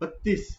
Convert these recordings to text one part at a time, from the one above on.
32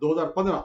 2015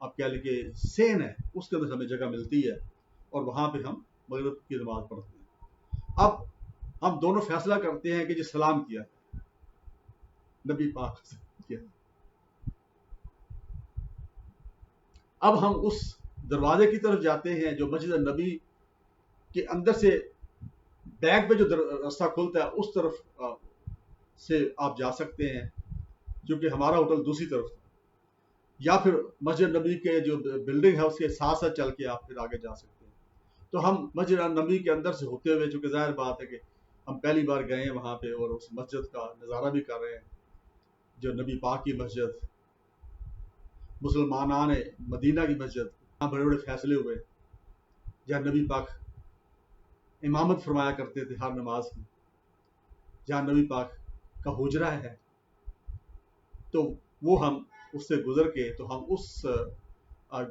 آپ کہہ لیں کہ سین ہے، اس کے اندر ہمیں جگہ ملتی ہے اور وہاں پہ ہم مغرب کی نماز پڑھتے ہیں۔ اب ہم دونوں فیصلہ کرتے ہیں کہ جی سلام کیا نبی پاک سے کیا۔ اب ہم اس دروازے کی طرف جاتے ہیں جو مسجد نبی کے اندر سے بیک پہ جو راستہ کھلتا ہے اس طرف سے آپ جا سکتے ہیں، کیونکہ ہمارا ہوٹل دوسری طرف تھا، یا پھر مسجد نبی کے جو بلڈنگ ہے اس کے ساتھ ساتھ چل کے آپ پھر آگے جا سکتے ہیں۔ تو ہم مسجد نبی کے اندر سے ہوتے ہوئے، چونکہ ظاہر بات ہے کہ ہم پہلی بار گئے ہیں وہاں پہ اور اس مسجد کا نظارہ بھی کر رہے ہیں، جو نبی پاک کی مسجد، مسلمانان مدینہ کی مسجد، جہاں بڑے بڑے فیصلے ہوئے، جہاں نبی پاک امامت فرمایا کرتے تھے ہر نماز کی، جہاں نبی پاک کا حجرہ ہے، تو وہ ہم اس سے گزر کے تو ہم اس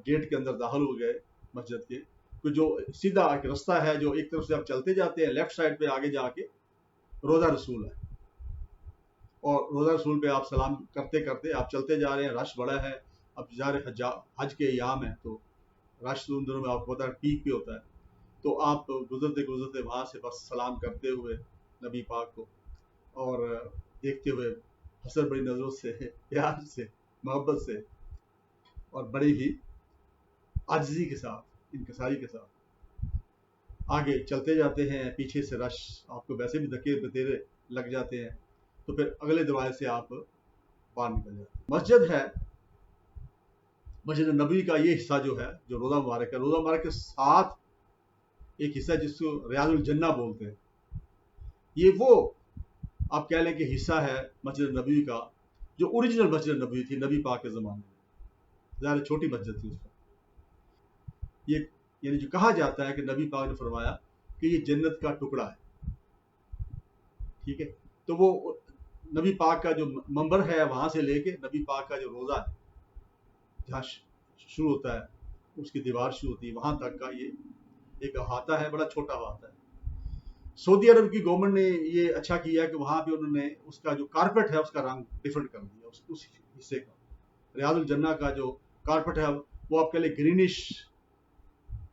گیٹ کے اندر داخل ہو گئے مسجد کے، تو جو سیدھا ایک رستہ ہے جو ایک طرف سے آپ چلتے جاتے ہیں، لیفٹ سائڈ پہ آگے جا کے روزہ رسول ہے، اور روزہ رسول پہ آپ سلام کرتے کرتے آپ چلتے جا رہے ہیں۔ رش بڑا ہے، اب حج کے ایام ہے تو رش ان دنوں میں آپ کو پتا ہے پیک پہ ہوتا ہے، تو آپ گزرتے گزرتے وہاں سے بس سلام کرتے ہوئے نبی پاک کو اور دیکھتے ہوئے حسن بڑی نظروں سے، پیار سے، محبت سے اور بڑی ہی عاجزی کے ساتھ، انکساری کے ساتھ آگے چلتے جاتے ہیں۔ پیچھے سے رش آپ کو ویسے بھی دھکے بتیرے لگ جاتے ہیں، تو پھر اگلے دروازے سے آپ باہر نکل جاتے ہیں۔ مسجد ہے، مسجد نبی کا یہ حصہ جو ہے، جو روضہ مبارک ہے، روضہ مبارک کے ساتھ ایک حصہ جس کو ریاض الجنہ بولتے ہیں، یہ وہ آپ کہہ لیں کہ حصہ ہے مسجد نبوی کا جو اوریجنل مسجد نبوی تھی نبی پاک کے زمانے میں، ظاہر چھوٹی مسجد تھی اس کا۔ یہ یعنی جو کہا جاتا ہے کہ نبی پاک نے فرمایا کہ یہ جنت کا ٹکڑا ہے، ٹھیک ہے، تو وہ نبی پاک کا جو منبر ہے وہاں سے لے کے نبی پاک کا جو روضہ ہے جہاں شروع ہوتا ہے، اس کی دیوار شروع ہوتی ہے، وہاں تک کا یہ ایک احاطہ ہے، بڑا چھوٹا احاطہ ہے۔ سعودی عرب کی گورنمنٹ نے یہ اچھا کیا کہ وہاں پہ انہوں نے اس کا جو کارپٹ ہے اس کا رنگ ڈفرنٹ کر دیا، اس حصے کا۔ ریاض الجنہ کا جو کارپٹ ہے وہ آپ کے لیے گرینش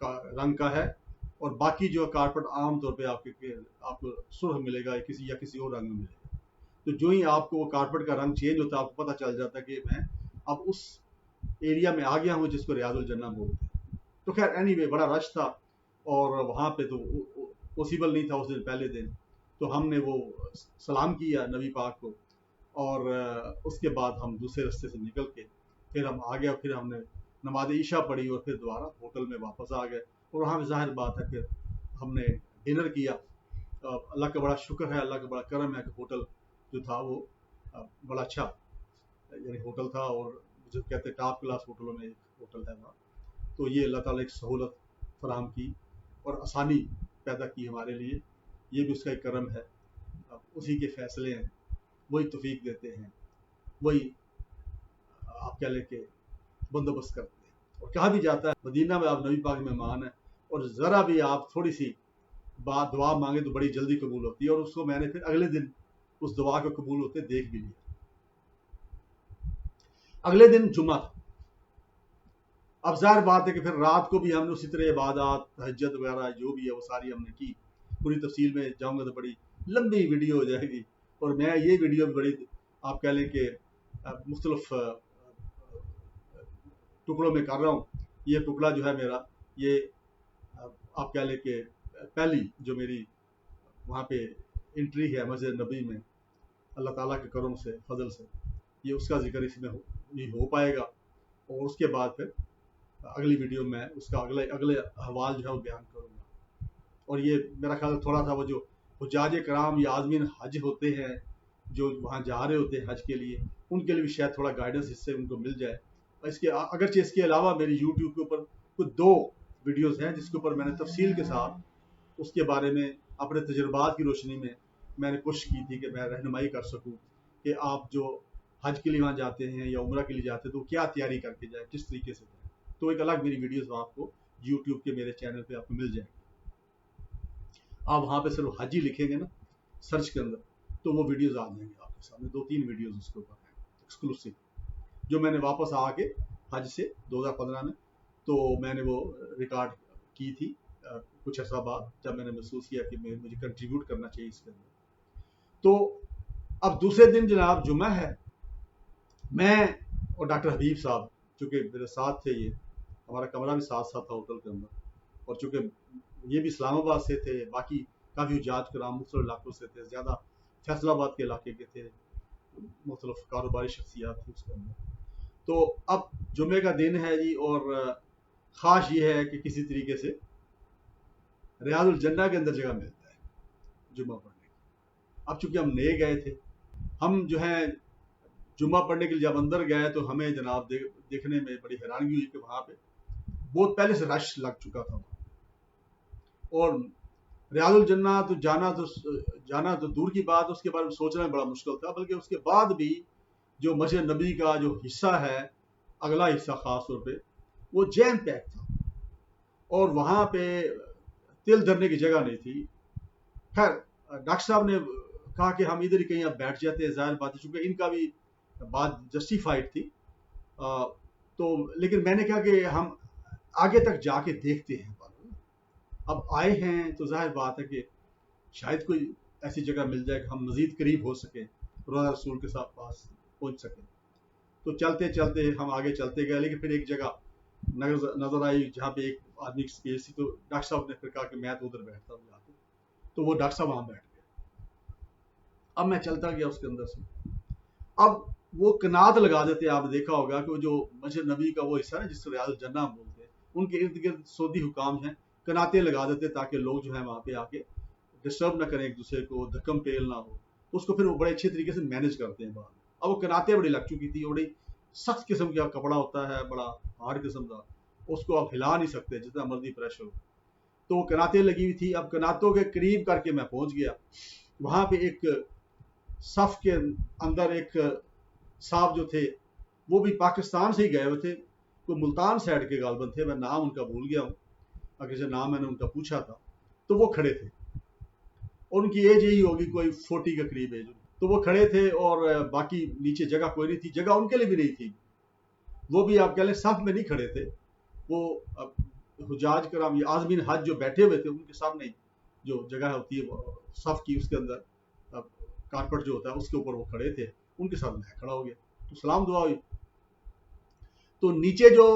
کا رنگ کا ہے، اور باقی جو کارپٹ عام طور پہ آپ کو سرخ ملے گا یا کسی اور رنگ میں ملے گا۔ تو جو ہی آپ کو وہ کارپٹ کا رنگ چینج ہوتا ہے آپ کو پتہ چل جاتا ہے کہ میں اب اس ایریا میں آ گیا ہوں جس کو ریاض الجنہ بولتے ہیں۔ تو خیر اینی وے بڑا رش تھا، اور وہاں پہ تو پاسبل نہیں تھا اس دن پہلے دن، تو ہم نے وہ سلام کیا نبی پاک کو، اور اس کے بعد ہم دوسرے رستے سے نکل کے پھر ہم آ گئے، پھر ہم نے نماز عشاء پڑھی اور پھر دوبارہ ہوٹل میں واپس آ گئے، اور وہاں پہ ظاہر بات ہے پھر ہم نے ڈنر کیا۔ اللہ کا بڑا شکر ہے، اللہ کا بڑا کرم ہے کہ ہوٹل جو تھا وہ بڑا اچھا یعنی ہوٹل تھا، اور جو کہتے ہیں ٹاپ کلاس ہوٹلوں میں ایک ہوٹل ہے وہاں، تو یہ اللہ تعالیٰ ایک سہولت فراہم کی اور آسانی پیدا کی ہمارے لیے، یہ بھی اس کا ایک کرم ہے، اسی کے فیصلے ہیں، وہی توفیق دیتے ہیں، وہی آپ کہہ لیں کہ بندوبست کرتے ہیں۔ اور کہا بھی جاتا ہے مدینہ میں آپ نبی پاک مہمان ہیں، اور ذرا بھی آپ تھوڑی سی بات دعا مانگے تو بڑی جلدی قبول ہوتی ہے، اور اس کو میں نے پھر اگلے دن اس دعا کو قبول ہوتے دیکھ بھی لیا۔ اگلے دن جمعہ تھا، اب ظاہر بات ہے کہ پھر رات کو بھی ہم نے اسی طرح عبادات، تہجد وغیرہ جو بھی ہے وہ ساری ہم نے کی۔ پوری تفصیل میں جاؤں گا تو بڑی لمبی ویڈیو ہو جائے گی، اور میں یہ ویڈیو بڑی آپ کہہ لیں کہ مختلف ٹکڑوں میں کر رہا ہوں۔ یہ ٹکڑا جو ہے میرا، یہ آپ کہہ لیں کہ پہلی جو میری وہاں پہ انٹری ہے مسجد نبی میں، اللہ تعالیٰ کے کرم سے، فضل سے، یہ اس کا ذکر اس میں ہو پائے گا، اور اس کے بعد پھر اگلی ویڈیو میں اس کا اگلے احوال جو ہے وہ بیان کروں گا۔ اور یہ میرا خیال تھوڑا سا وہ جو حجاج کرام یا عازمین حج ہوتے ہیں جو وہاں جا رہے ہوتے ہیں حج کے لیے، ان کے لیے بھی شاید تھوڑا گائیڈنس اس سے ان کو مل جائے۔ اس کے اگرچہ اس کے علاوہ میری یوٹیوب کے اوپر کچھ 2 ویڈیوز ہیں جس کے اوپر میں نے تفصیل کے ساتھ اس کے بارے میں اپنے تجربات کی روشنی میں نے کوشش کی تھی کہ میں رہنمائی کر سکوں کہ آپ جو حج کے لیے وہاں جاتے ہیں یا عمرہ کے لیے جاتے ہیں تو کیا تیاری کر کے جائیں، کس طریقے سے جائیں۔ تو ایک الگ میری ویڈیوز آپ کو یوٹیوب کے میرے چینل پہ آپ کو مل جائیں گے۔ آپ وہاں پہ صرف حج ہی لکھیں گے نا سرچ کے اندر، تو وہ ویڈیوز آ جائیں گے آپ کے سامنے۔ 2-3 ویڈیوز اس کے اوپر ہیں ایکسکلوسیو، جو میں نے واپس آ کے حج سے 2015 میں. تو میں نے وہ ریکارڈ کی تھی کچھ عرصہ بعد جب میں نے محسوس کیا کہ مجھے کنٹریبیوٹ کرنا چاہیے اس کے اندر. تو اب دوسرے دن جناب جمعہ ہے, میں اور ڈاکٹر حبیب صاحب چونکہ میرے ساتھ تھے, یہ ہمارا کمرہ بھی ساتھ ساتھ تھا ہوٹل کے اندر, اور چونکہ یہ بھی اسلام آباد سے تھے, باقی کافی حجاج کرام مختلف علاقوں سے تھے, زیادہ فیصل آباد کے علاقے کے تھے, مختلف کاروباری شخصیات تھی اس کے اندر. تو اب جمعے کا دن ہے جی, اور خاص یہ ہے کہ کسی طریقے سے ریاض الجنہ کے اندر جگہ ملتا ہے جمعہ پڑھنے کی. اب چونکہ ہم نئے گئے تھے, ہم جو ہیں جمعہ پڑھنے کے لیے جب اندر گئے تو ہمیں جناب دیکھنے میں بڑی حیرانگی ہوئی کہ وہاں پہ بہت پہلے سے رش لگ چکا تھا, اور ریاض الجنہ تو جانا تو دور کی بات, اس کے بارے میں سوچنا بڑا مشکل تھا, بلکہ اس کے بعد بھی جو مسجد نبی کا جو حصہ ہے, اگلا حصہ خاص طور پہ, وہ جیم پیک تھا, اور وہاں پہ تل دھرنے کی جگہ نہیں تھی. خیر ڈاکٹر صاحب نے کہا کہ ہم ادھر ہی کہیں اب بیٹھ جاتے ہیں, ظاہر بات ہے چونکہ ان کا بھی بات جسٹیفائڈ تھی. تو لیکن میں نے کہا کہ ہم آگے تک جا کے دیکھتے ہیں, اب آئے ہیں تو ظاہر بات ہے کہ شاید کوئی ایسی جگہ مل جائے کہ ہم مزید قریب ہو سکیں, روزہ رسول کے ساتھ پاس پہنچ سکیں. تو چلتے چلتے ہم آگے چلتے گئے, لیکن پھر ایک جگہ نظر آئی جہاں پہ ایک آدمی کی اسپیس تھی, تو ڈاکٹر صاحب نے پھر کہا کہ میں تو ادھر بیٹھتا ہوں جا کے, تو وہ ڈاکٹر صاحب وہاں بیٹھ گئے. اب میں چلتا گیا اس کے اندر سے. اب وہ کنات لگا دیتے, آپ نے دیکھا ہوگا کہ وہ جو مسجد نبی کا وہ حصہ ہے جس کو ریاض الجنہ ہم بولتے ہیں, ان کے ارد گرد سعودی حکام ہیں, کناتیں لگا دیتے تاکہ لوگ جو ہیں وہاں پہ آ کے ڈسٹرب نہ کریں ایک دوسرے کو, دھکم پیل نہ ہو. اس کو پھر وہ بڑے اچھے طریقے سے مینج کرتے ہیں بعد. اب وہ کناتیں بڑی لگ چکی تھی, بڑی سخت قسم کا کپڑا ہوتا ہے, بڑا ہارڈ قسم کا, اس کو آپ ہلا نہیں سکتے جتنا مرضی پریشر ہو. تو وہ کناتیں لگی ہوئی تھی. اب کناتوں کے قریب کر کے میں پہنچ گیا. وہاں پہ ایک صف کے اندر ایک صاحب جو تھے وہ بھی پاکستان سے ہی گئے ہوئے تھے, کوئی ملتان سائڈ کے غالباً تھے, میں نام ان کا بھول گیا ہوں, اگر سے نام میں نے ان کا پوچھا تھا. تو وہ کھڑے تھے, اور ان کی ایج یہی ہوگی کوئی 40 کے قریب ایج. تو وہ کھڑے تھے, اور باقی نیچے جگہ کوئی نہیں تھی, جگہ ان کے لیے بھی نہیں تھی. وہ بھی آپ کہہ لیں صف میں نہیں کھڑے تھے, وہ حجاج کرام یہ عازمین حج جو بیٹھے ہوئے تھے ان کے سامنے جو جگہ ہوتی ہے صف کی, اس کے اندر کارپٹ جو ہوتا ہے اس کے اوپر وہ کھڑے تھے. ان کے ساتھ میں کھڑا ہو گیا, تو سلام دعا ہوئی. تو نیچے جو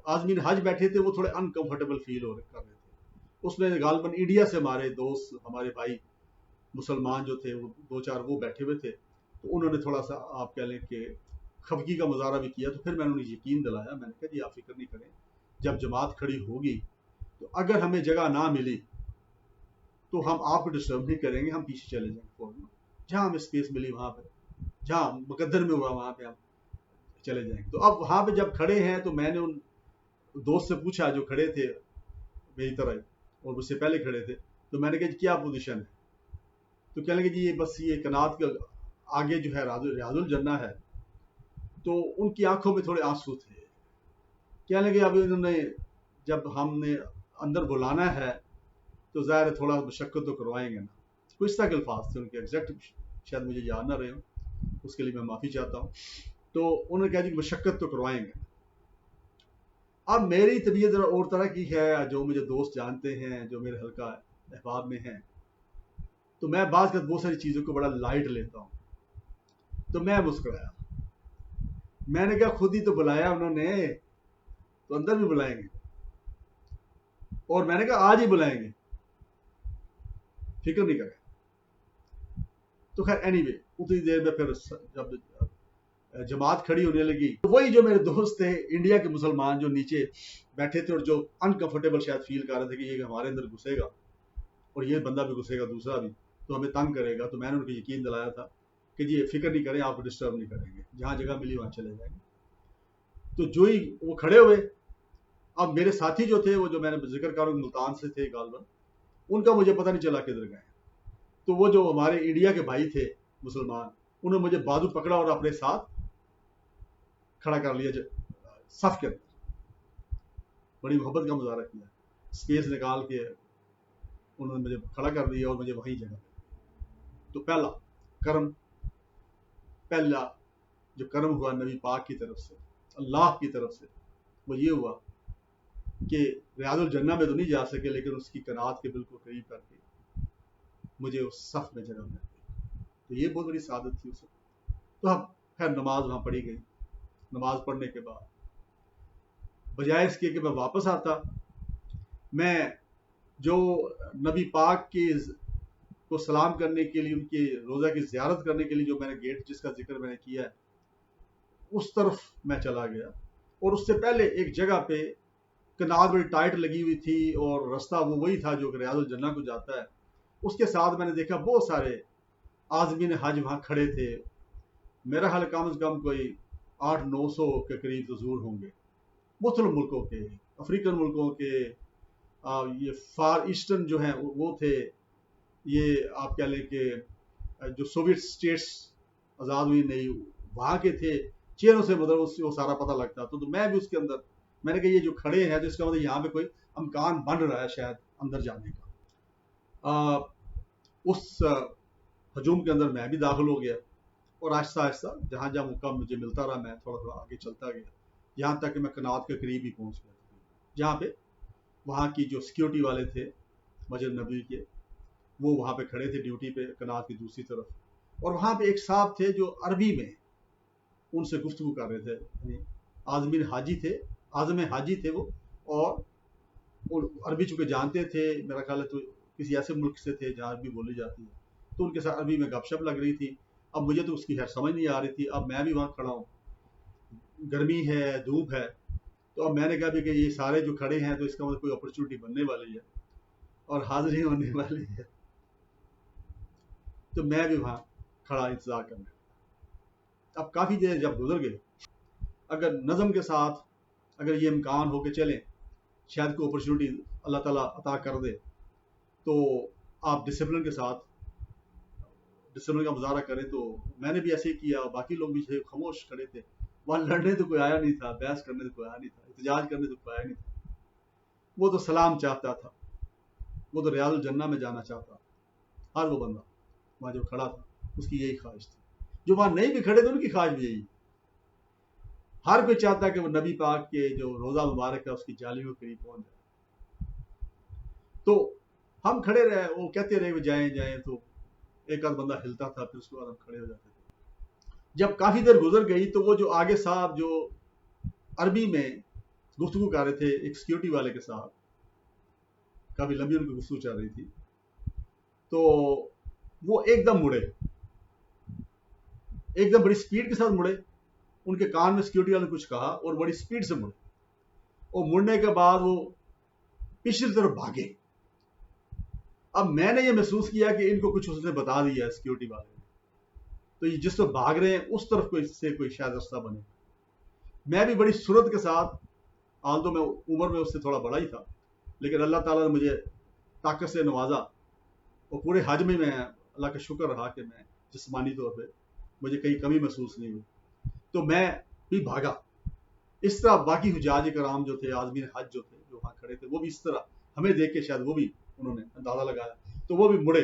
عازمین حج بیٹھے تھے وہ تھوڑے انکمفرٹیبل فیل کر رہے تھے. اس میں غالباً انڈیا سے ہمارے دوست, ہمارے بھائی مسلمان جو تھے وہ 2-4 وہ بیٹھے ہوئے تھے. تو انہوں نے تھوڑا سا آپ کہہ لیں کہ خفگی کا مظاہرہ بھی کیا. تو پھر میں نے انہیں یقین دلایا, میں نے کہا جی آپ فکر نہیں کریں, جب جماعت کھڑی ہوگی تو اگر ہمیں جگہ نہ ملی تو ہم آپ کو ڈسٹرب نہیں کریں گے, ہم پیچھے چلے جائیں گے فوراً, جہاں ہمیں اسپیس ملی وہاں پہ, جہاں مقدر میں ہوا وہاں پہ ہم چلے جائیں گے. تو اب وہاں پہ جب کھڑے ہیں تو میں نے ان دوست سے پوچھا جو کھڑے تھے میری طرح اور مجھ سے پہلے کھڑے تھے, تو میں نے کہا کیا پوزیشن ہے. تو کہنے لگے جی یہ بس یہ کنات کے آگے جو ہے ریاض الجنہ ہے. تو ان کی آنکھوں میں تھوڑے آنسو تھے. کہنے لگے اب انہوں نے جب ہم نے اندر بلانا ہے تو ظاہر ہے تھوڑا مشقت تو کروائیں گے نا. کچھ اس طرح کے الفاظ تھے ان کے, ایگزیکٹ شاید مجھے یاد نہ رہے ہوں, اس کے لیے میں معافی چاہتا ہوں. تو انہوں نے کہا جی مشقت تو کروائیں گے. اب میری طبیعت اور طرح کی ہے, جو مجھے دوست جانتے ہیں جو میرے حلقہ احباب میں ہیں, تو میں بعض کا بہت ساری چیزوں کو بڑا لائٹ لیتا ہوں. تو میں مسکرایا, میں نے کہا خود ہی تو بلایا انہوں نے, تو اندر بھی بلائیں گے, اور میں نے کہا آج ہی بلائیں گے, فکر نہیں کریں. تو خیر اینی وے اتنی دیر میں پھر جب جماعت کھڑی ہونے لگی, وہی جو میرے دوست تھے انڈیا کے مسلمان جو نیچے بیٹھے تھے اور جو انکمفرٹیبل شاید فیل کر رہے تھے کہ یہ ہمارے اندر گھسے گا اور یہ بندہ بھی گھسے گا دوسرا بھی, تو ہمیں تنگ کرے گا. تو میں نے ان کو یقین دلایا تھا کہ جی فکر نہیں کریں, آپ کو ڈسٹرب نہیں کریں گے, جہاں جگہ ملی وہاں چلے جائیں گے. تو جو ہی وہ کھڑے ہوئے, اب میرے ساتھی جو تھے وہ جو میں نے ذکر کر ملتان سے تھے غالباً, ان کا مجھے پتہ نہیں چلا کدھر گئے. تو وہ جو ہمارے انڈیا کے بھائی تھے مسلمان, انہوں نے مجھے بازو پکڑا اور اپنے ساتھ کھڑا کر لیا صف کے اندر. بڑی محبت کا مظاہرہ کیا, اسپیس نکال کے انہوں نے مجھے کھڑا کر دیا اور مجھے وہیں جگہ. تو پہلا جو کرم ہوا نبی پاک کی طرف سے, اللہ کی طرف سے وہ یہ ہوا کہ ریاض الجنہ میں تو نہیں جا سکے، لیکن اس کی قناعت کے بالکل قریب کر کے مجھے اس صف میں جگہ مل گئی. تو یہ بہت بڑی سعادت تھی اس وقت. تو اب خیر نماز وہاں پڑھی گئی. نماز پڑھنے کے بعد بجائے اس کے کہ میں واپس آتا، میں جو نبی پاک کی کو سلام کرنے کے لیے، ان کے روزہ کی زیارت کرنے کے لیے جو میں نے گیٹ جس کا ذکر میں نے کیا ہے اس طرف میں چلا گیا. اور اس سے پہلے ایک جگہ پہ کنار بڑی ٹائٹ لگی ہوئی تھی اور رستہ وہ وہی تھا جو ریاض الجنہ کو جاتا ہے. اس کے ساتھ میں نے دیکھا بہت سارے عازمین حج وہاں کھڑے تھے. میرا خیال کم از کم کوئی 800-900 کے قریب ضرور ہوں گے، مختلف ملکوں کے، افریقن ملکوں کے، یہ فار ایسٹرن جو ہیں وہ تھے، یہ آپ کہہ لیں کہ جو سوویت سٹیٹس آزاد ہوئی نہیں وہاں کے تھے. چہروں سے مطلب اس سے وہ سارا پتہ لگتا. تو میں بھی اس کے اندر، میں نے کہا یہ جو کھڑے ہیں تو اس کا مطلب یہاں پہ کوئی امکان بن رہا ہے شاید اندر جانے کا. اس ہجوم کے اندر میں بھی داخل ہو گیا اور آہستہ آہستہ جہاں جہاں موقع مجھے ملتا رہا میں تھوڑا تھوڑا آگے چلتا گیا، یہاں تک کہ میں کنات کے قریب ہی پہنچ گیا، جہاں پہ وہاں کی جو سیکیورٹی والے تھے مسجد نبوی کے وہ وہاں پہ کھڑے تھے ڈیوٹی پہ کنات کی دوسری طرف. اور وہاں پہ ایک صاحب تھے جو عربی میں ان سے گفتگو کر رہے تھے. یعنی عازمین حاجی تھے، عازم حاجی تھے وہ، اور عربی چونکہ جانتے تھے، میرا خیال ہے تو کسی ایسے ملک سے تھے جہاں عربی بولی جاتی ہے، تو ان کے ساتھ عربی میں گپ شپ لگ رہی تھی. اب مجھے تو اس کی خیر سمجھ نہیں آ رہی تھی. اب میں بھی وہاں کھڑا ہوں، گرمی ہے، دھوپ ہے. تو اب میں نے کہا بھی کہ یہ سارے جو کھڑے ہیں تو اس کا مطلب کوئی اپرچونٹی بننے والی ہے اور حاضری ہونے والی ہے. تو میں بھی وہاں کھڑا انتظار کرنے. اب کافی دیر جب گزر گئے، اگر نظم کے ساتھ اگر یہ امکان ہو کہ چلیں شاید کوئی اپرچونٹی اللہ تعالیٰ عطا کر دے تو آپ ڈسپلن کے ساتھ ڈسپلن کا مظاہرہ کریں. تو میں نے بھی ایسے ہی کیا، باقی لوگ بھی خاموش کھڑے تھے. وہاں لڑنے تو کوئی آیا نہیں تھا، بحث کرنے تو کوئی آیا نہیں تھا، احتجاج کرنے تو کوئی آیا نہیں تھا. وہ تو سلام چاہتا تھا، وہ تو ریاض الجنہ میں جانا چاہتا. ہر وہ بندہ وہاں جو کھڑا تھا اس کی یہی خواہش تھی. جو وہاں نہیں بھی کھڑے تھے ان کی خواہش بھی یہی. ہر کوئی چاہتا ہے کہ وہ نبی پاک کے جو روزہ مبارک ہے اس کی جالیوں کے قریب پہنچ جائے. تو ہم کھڑے رہے، وہ کہتے رہے وہ جائیں جائیں. تو ایک آدھ بندہ ہلتا تھا، پھر اس کے بعد ہم کھڑے ہو جاتے تھے. جب کافی دیر گزر گئی تو وہ جو آگے صاحب جو عربی میں گفتگو کر رہے تھے ایک سیکیورٹی والے کے ساتھ، کافی لمبی ان کی گفتگو چل رہی تھی، تو وہ ایک دم مڑے، ایک دم بڑی سپیڈ کے ساتھ مڑے. ان کے کان میں سیکیورٹی والے نے کچھ کہا اور بڑی سپیڈ سے مڑے. اور مڑنے کے بعد وہ پچھلی طرف بھاگے. اب میں نے یہ محسوس کیا کہ ان کو کچھ اس نے بتا دیا ہے سیکیورٹی والے نے، تو یہ جس طرف بھاگ رہے ہیں اس طرف کوئی شاید رستہ بنے. میں بھی بڑی سرعت کے ساتھ، آل تو میں عمر میں اس سے تھوڑا بڑا ہی تھا، لیکن اللہ تعالیٰ نے مجھے طاقت سے نوازا اور پورے حج میں اللہ کا شکر رہا کہ میں جسمانی طور پہ مجھے کہیں کمی محسوس نہیں ہوئی. تو میں بھی بھاگا. اس طرح باقی حجاج کرام جو تھے، عازمین حج جو تھے جو وہاں کھڑے تھے، وہ بھی اس طرح ہمیں دیکھ کے شاید وہ بھی انہوں نے اندازہ لگایا تو وہ بھی مڑے.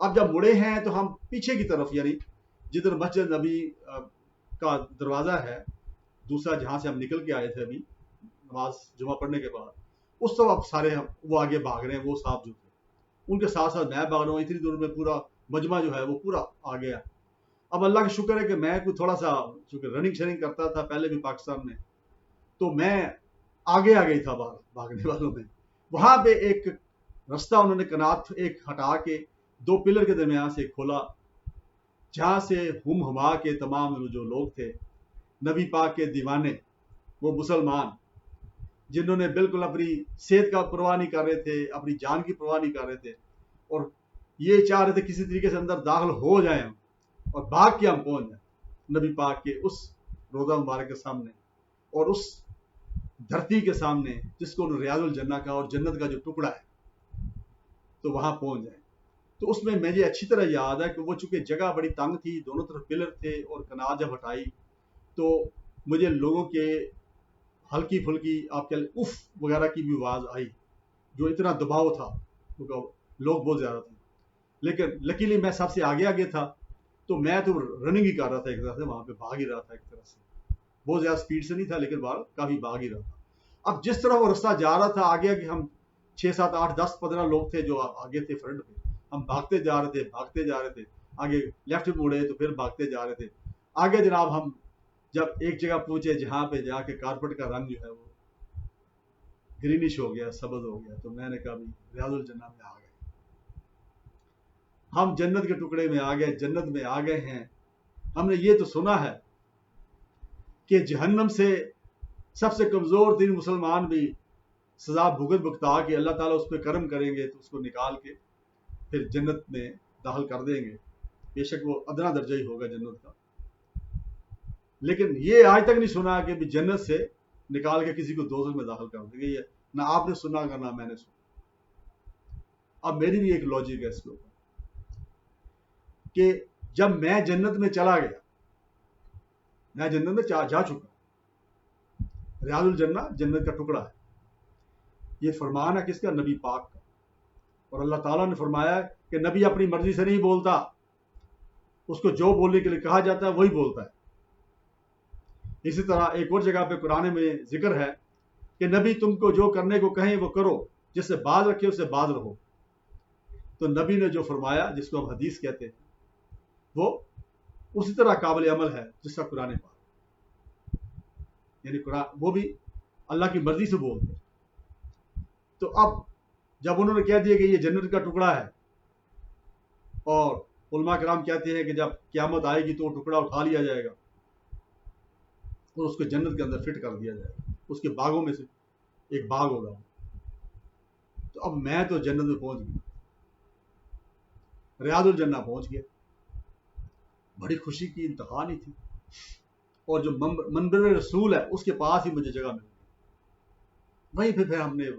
اب جب مڑے ہیں تو ہم پیچھے کی طرف، یعنی جدھر مسجد نبی کا دروازہ ہے دوسرا جہاں سے ہم نکل کے آئے تھے ابھی نماز جمعہ پڑھنے کے بعد، اس طرح اب سارے وہ آگے بھاگ رہے ہیں. وہ صاحب جو تھے ان کے ساتھ ساتھ میں بھاگ رہا ہوں. اتنی دور میں پورا مجمع جو ہے وہ پورا آ گیا. اب اللہ کا شکر ہے کہ میں کوئی تھوڑا سا چونکہ رننگ شرننگ کرتا تھا پہلے بھی پاکستان میں، تو میں آگے آ گئی تھا بھاگنے والوں میں. وہاں پہ ایک رستہ انہوں نے کنات ایک ہٹا کے 2 پلر کے درمیان سے کھولا، جہاں سے ہما کے تمام جو لوگ تھے نبی پاک کے دیوانے، وہ مسلمان جنہوں نے بالکل اپنی صحت کا پرواہ نہیں کر رہے تھے، اپنی جان کی پرواہ نہیں کر رہے تھے، اور یہ چاہ رہے تھے کسی طریقے سے اندر داخل ہو جائیں اور بھاگ کے ہم پہنچ جائیں نبی پاک کے اس روضہ مبارک کے سامنے اور اس دھرتی کے سامنے جس کو ریاض الجنہ کا اور جنت کا جو ٹکڑا ہے، تو وہاں پہنچ جائیں. تو اس میں مجھے اچھی طرح یاد ہے کہ وہ چونکہ جگہ بڑی تنگ تھی، دونوں طرف پلر تھے، اور کنار جب ہٹائی تو مجھے لوگوں کے ہلکی پھلکی آپ کے اف وغیرہ کی بھی آواز آئی، جو اتنا دباؤ تھا کیونکہ لوگ بہت زیادہ تھے. لیکن لکیلی میں سب سے آگے تھا، تو میں تو رننگ ہی کر رہا تھا ایک طرح سے، وہاں پہ بھاگ ہی رہا تھا ایک طرح سے. بہت زیادہ سپیڈ سے نہیں تھا لیکن بال کافی بھاگ ہی رہا تھا. اب جس طرح وہ رستہ جا رہا تھا آگے کہ ہم 6 7 8 10 15 لوگ تھے جو آگے تھے فرنٹ پہ, ہم بھاگتے جا رہے تھے آگے لیفٹ مڑے تو پھر بھاگتے جا رہے تھے آگے. جناب ہم جب ایک جگہ پہنچے جہاں پہ جا کے کارپٹ کا رنگ جو ہے وہ گرینش ہو گیا, سبز ہو گیا, تو میں نے کہا ریاض الجنہ میں آ گئے, ہم جنت کے ٹکڑے میں آ گئے, جنت میں آ گئے ہیں. ہم نے یہ تو سنا ہے کہ جہنم سے سب سے کمزور ترین مسلمان بھی سزا بھگتا کے اللہ تعالیٰ اس پہ کرم کریں گے تو اس کو نکال کے پھر جنت میں داخل کر دیں گے. بے شک وہ ادنا درجہ ہی ہوگا جنت کا, لیکن یہ آج تک نہیں سنا کہ بھی جنت سے نکال کے کسی کو دوزخ میں داخل کر دیں گے. یہ نہ آپ نے سنا گا نہ میں نے سنا. اب میری بھی ایک لاجک ہے اس کے اوپر کہ جب میں جنت میں چلا گیا, میں جنت میں جا چکا, ریاض الجنہ جنت کا ٹکڑا ہے. یہ فرمان ہے کس کا؟ نبی پاک کا. اور اللہ تعالیٰ نے فرمایا کہ نبی اپنی مرضی سے نہیں بولتا, اس کو جو بولنے کے لیے کہا جاتا ہے وہی بولتا ہے. اسی طرح ایک اور جگہ پہ قرآن میں ذکر ہے کہ نبی تم کو جو کرنے کو کہیں وہ کرو, جس سے باز رکھے اس سے باز رہو. تو نبی نے جو فرمایا جس کو ہم حدیث کہتے ہیں وہ اسی طرح قابل عمل ہے جس کا قرآن پاک, یعنی قرآن وہ بھی اللہ کی مرضی سے بولتے ہیں. تو اب جب انہوں نے کہہ دیا کہ یہ جنت کا ٹکڑا ہے, اور علماء کرام کہتے ہیں کہ جب قیامت آئے گی تو وہ ٹکڑا اٹھا لیا جائے گا اور اس کو جنت کے اندر فٹ کر دیا جائے گا, اس کے باغوں میں سے ایک باغ ہوگا. تو اب میں تو جنت میں پہنچ گیا, ریاض الجنہ پہنچ گیا. بڑی خوشی کی انتہا نہیں تھی, اور جو منبر رسول ہے اس کے پاس ہی مجھے جگہ مل گئی. وہیں پھر ہم نے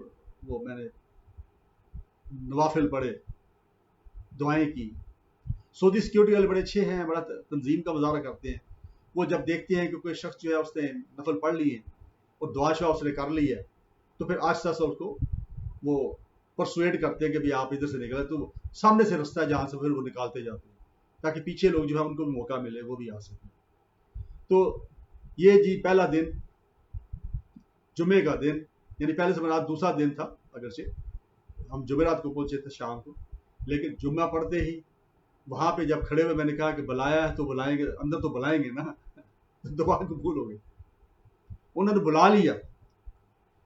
میں نے نوافل پڑھے, دعائیں کی. سعودی سیکورٹی والے بڑے اچھے ہیں, بڑا تنظیم کا مظاہرہ کرتے ہیں. وہ جب دیکھتے ہیں کہ کوئی شخص جو ہے اس نے نفل پڑھ لی ہے اور دعا شعا اس نے کر لی ہے تو پھر آہستہ آہستہ اس کو وہ پرسویٹ کرتے ہیں کہ بھی آپ ادھر سے نکلے, تو سامنے سے رستہ ہے جہاں سے پھر وہ نکالتے جاتے ہیں تاکہ پیچھے لوگ جو ہے ان کو موقع ملے وہ بھی آ سکیں. تو یہ جی پہلا دن جمعے کا دن, یعنی پہلے سے مراد دوسرا دن تھا, اگرچہ ہم جمعرات کو پہنچے تھے شام کو, لیکن جمعہ پڑھتے ہی وہاں پہ جب کھڑے ہوئے میں نے کہا کہ بلایا ہے تو بلائیں گے, اندر تو بلائیں گے نا, دعا قبول ہو گئی. انہوں نے بلا لیا,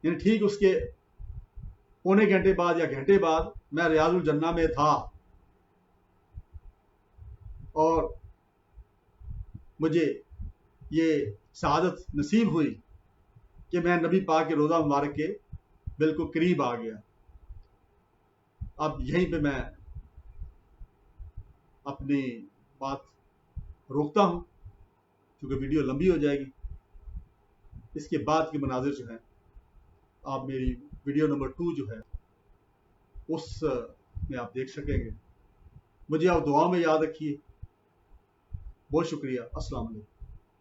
یعنی ٹھیک اس کے پونے گھنٹے بعد یا گھنٹے بعد میں ریاض الجنہ میں تھا, اور مجھے یہ سعادت نصیب ہوئی کہ میں نبی پاک کے روضہ مبارک کے بالکل قریب آ گیا. اب یہیں پہ میں اپنی بات روکتا ہوں کیونکہ ویڈیو لمبی ہو جائے گی. اس کے بعد کے مناظر جو ہیں آپ میری ویڈیو نمبر 2 جو ہے اس میں آپ دیکھ سکیں گے. مجھے آپ دعا میں یاد رکھیے. بہت شکریہ. السلام علیکم.